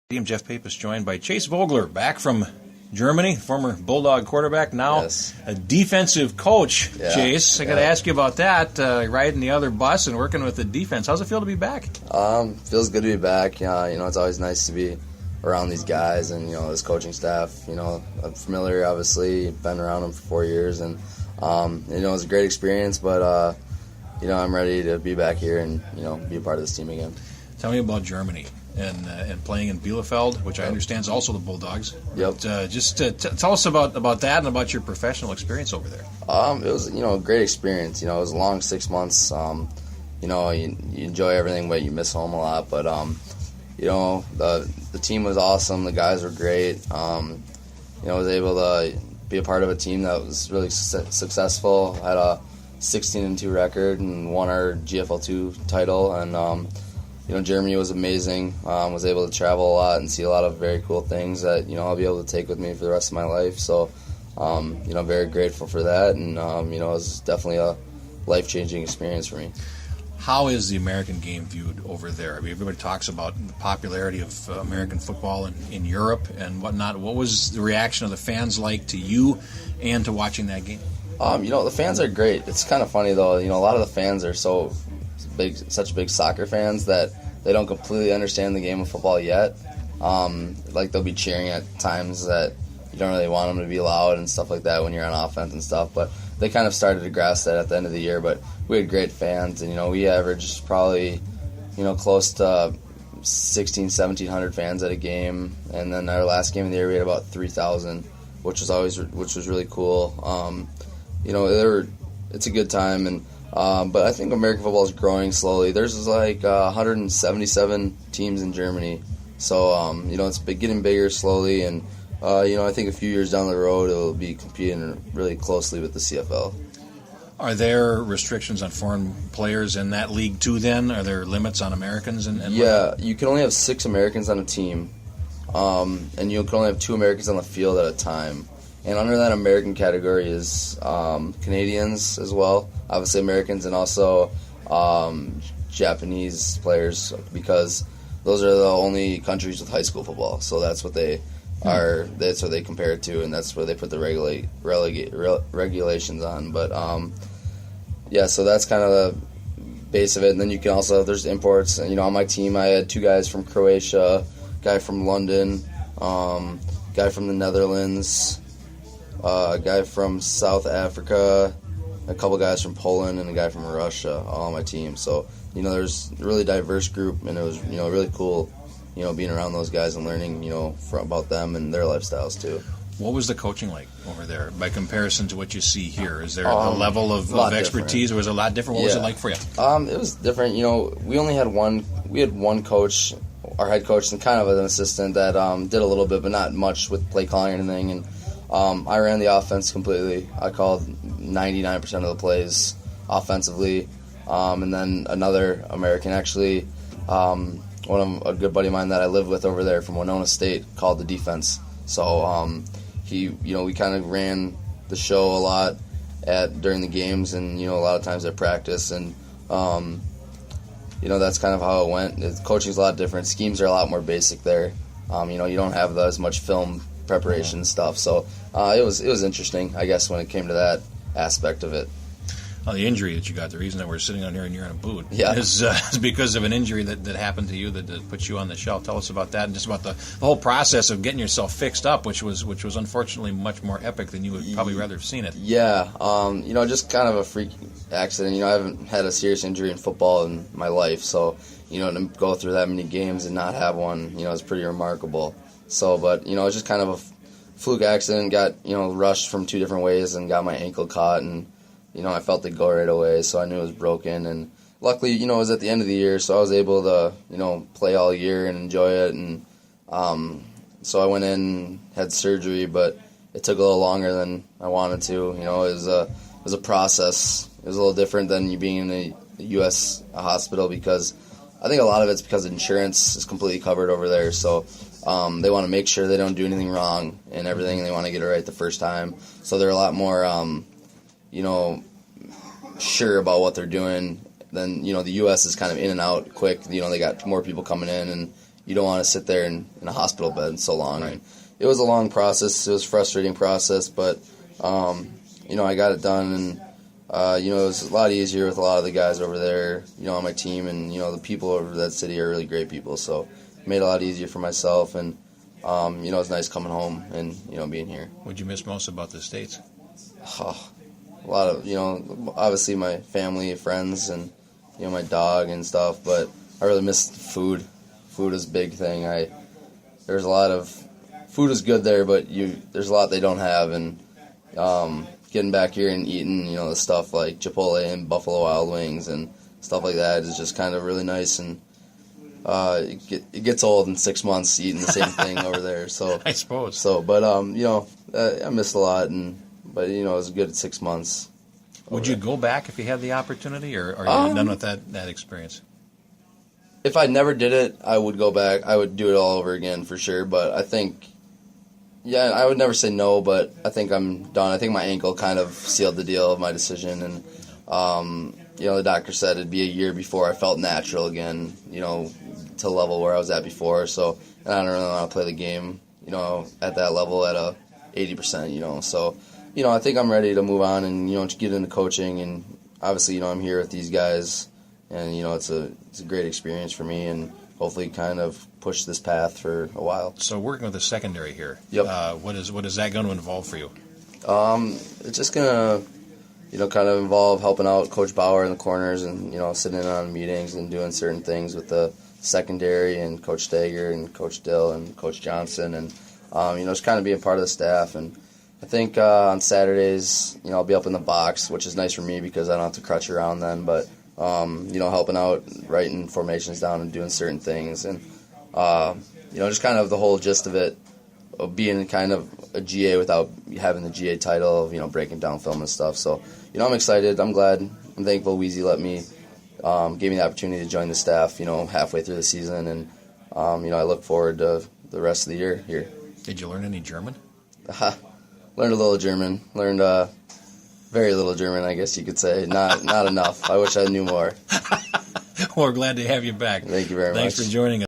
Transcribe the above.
Jeff Papis joined by Chase Vogler, back from Germany, former Bulldog quarterback, now a defensive coach. Yeah. Chase, I got to ask you about that, riding the other bus and working with the defense. How's it feel to be back? Feels good to be back. It's always nice to be around these guys and, this coaching staff. I'm familiar, obviously, been around them for 4 years, and, it was a great experience, but, I'm ready to be back here and, be a part of this team again. Tell me about Germany and playing in Bielefeld, which I understand is also the Bulldogs. Yep. But, tell us about that and about your professional experience over there. It was, a great experience. It was a long 6 months. You enjoy everything, but you miss home a lot. But, the team was awesome. The guys were great. I was able to be a part of a team that was really successful. Had a 16-2 record and won our GFL2 title. And, Germany was amazing. Was able to travel a lot and see a lot of very cool things that, I'll be able to take with me for the rest of my life. So, very grateful for that. And, it was definitely a life-changing experience for me. How is the American game viewed over there? I mean, everybody talks about the popularity of American football in Europe and whatnot. What was the reaction of the fans like to you and to watching that game? The fans are great. It's kind of funny, though. A lot of the fans are such big soccer fans that they don't completely understand the game of football yet. They'll be cheering at times that you don't really want them to be loud and stuff like that when you're on offense and stuff. But they kind of started to grasp that at the end of the year. But we had great fans, and we averaged probably close to 1,700 fans at a game. And then our last game of the year we had about 3,000, which was really cool. It's a good time, and but I think American football is growing slowly. There's 177 teams in Germany, so it's getting bigger slowly, and I think a few years down the road it'll be competing really closely with the CFL. Are there restrictions on foreign players in that league too? Then are there limits on Americans? And you can only have 6 Americans on a team, and you can only have 2 Americans on the field at a time. And under that American category is Canadians as well, obviously Americans, and also Japanese players, because those are the only countries with high school football. So that's what they are. That's what they compare it to, and that's where they put the regulations on. But so that's kind of the base of it. And then you can also, there's imports. And, on my team I had 2 guys from Croatia, a guy from London, a guy from the Netherlands, a guy from South Africa, a couple guys from Poland, and a guy from Russia, all on my team. So, there's a really diverse group, and it was, really cool, being around those guys and learning, about them and their lifestyles too. What was the coaching like over there by comparison to what you see here? Is there a level of expertise, or was it a lot different? What was it like for you? It was different. We only had one coach, our head coach, and kind of an assistant that did a little bit, but not much with play calling or anything. And I ran the offense completely. I called 99% of the plays offensively. And then another American, actually, a good buddy of mine that I lived with over there from Winona State, called the defense. So we kind of ran the show a lot during the games, and a lot of times at practice, and that's kind of how it went. The coaching's a lot different. Schemes are a lot more basic there. You don't have as much film preparation stuff, so it was interesting, I guess, when it came to that aspect of it. Well, the injury that you got, the reason that we're sitting on here and you're in a boot, is because of an injury that happened to you that put you on the shelf. Tell us about that and just about the whole process of getting yourself fixed up, which was unfortunately much more epic than you would probably rather have seen it. Yeah, just kind of a freak accident. I haven't had a serious injury in football in my life, so to go through that many games and not have one, is pretty remarkable. So, but it was just kind of a fluke accident. Got rushed from 2 different ways and got my ankle caught, and I felt it go right away, so I knew it was broken. And luckily, it was at the end of the year, so I was able to, play all year and enjoy it. And so I went in and had surgery, but it took a little longer than I wanted to. It was a process. It was a little different than you being in a U.S. hospital, because I think a lot of it's because insurance is completely covered over there. So they want to make sure they don't do anything wrong and everything. They want to get it right the first time. So they're a lot more sure about what they're doing. Then, the U.S. is kind of in and out quick. They got more people coming in, and, you don't want to sit there in a hospital bed so long. Right. And it was a long process. It was a frustrating process, but I got it done, and it was a lot easier with a lot of the guys over there, on my team, and the people over that city are really great people. So it made it a lot easier for myself, and it was nice coming home and being here. What'd you miss most about the States? A lot of obviously my family, friends, and my dog and stuff. But I really miss food. Food is a big thing. There's a lot of food is good there, but there's a lot they don't have, and getting back here and eating the stuff like Chipotle and Buffalo Wild Wings and stuff like that is just kind of really nice, and it gets old in 6 months eating the same thing over there. So I suppose. So, but I missed a lot, but it was a good 6 months. Would you go back if you had the opportunity, or are you done with that experience? If I never did it, I would go back. I would do it all over again for sure. But I think, I would never say no. But I think I'm done. I think my ankle kind of sealed the deal of my decision, and the doctor said it'd be a year before I felt natural again. To the level where I was at before. So, and I don't really want to play the game, at that level at a 80%. So, I think I'm ready to move on and to get into coaching, and obviously I'm here with these guys, and it's a great experience for me, and hopefully kind of push this path for a while. So working with the secondary here, yep. What is that going to involve for you? It's just gonna kind of involve helping out Coach Bauer in the corners, and sitting in on meetings and doing certain things with the secondary and Coach Stager and Coach Dill and Coach Johnson, and just kind of being part of the staff. And I think on Saturdays, I'll be up in the box, which is nice for me because I don't have to crutch around then. But helping out, writing formations down and doing certain things, and just kind of the whole gist of it, of being kind of a GA without having the GA title of breaking down film and stuff. So I'm excited. I'm glad. I'm thankful Weezy let me. Gave me the opportunity to join the staff, halfway through the season, and I look forward to the rest of the year here. Did you learn any German? Learned a little German. Learned very little German, I guess you could say. Not enough. I wish I knew more. Well, we're glad to have you back. Thank you very much. Thanks for joining us.